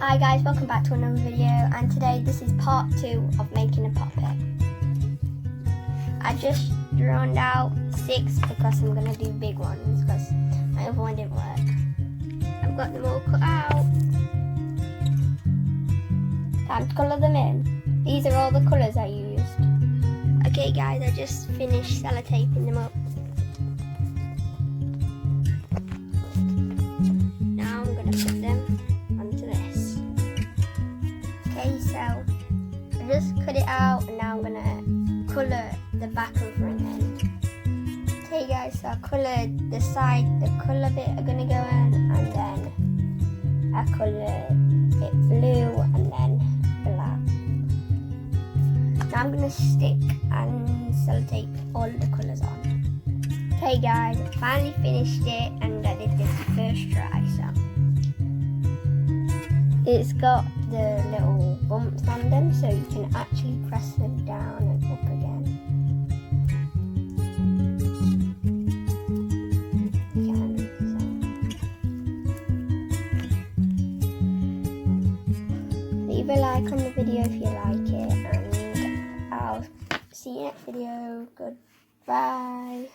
Hi guys, welcome back to another video, and today this is part 2 of making a puppet. I just drawn out 6 because I'm going to do big ones because my other one didn't work. I've got them all cut out. Time to colour them in. These are all the colours I used. Okay guys, I just finished sellotaping them up. Now I'm going to put them onto this. Okay, so I just cut it out and now I'm going to colour the back and front end. Okay guys, so I coloured the side, the colour bit are going to go in, and then I coloured it blue and then black. Now I'm going to stick and sellotape all the colours on. Okay guys, I finally finished it and I did this first try. So it's got the little bumps on them so you can actually press them down and up again. Leave a like on the video if you like it, and I'll see you next video. Goodbye.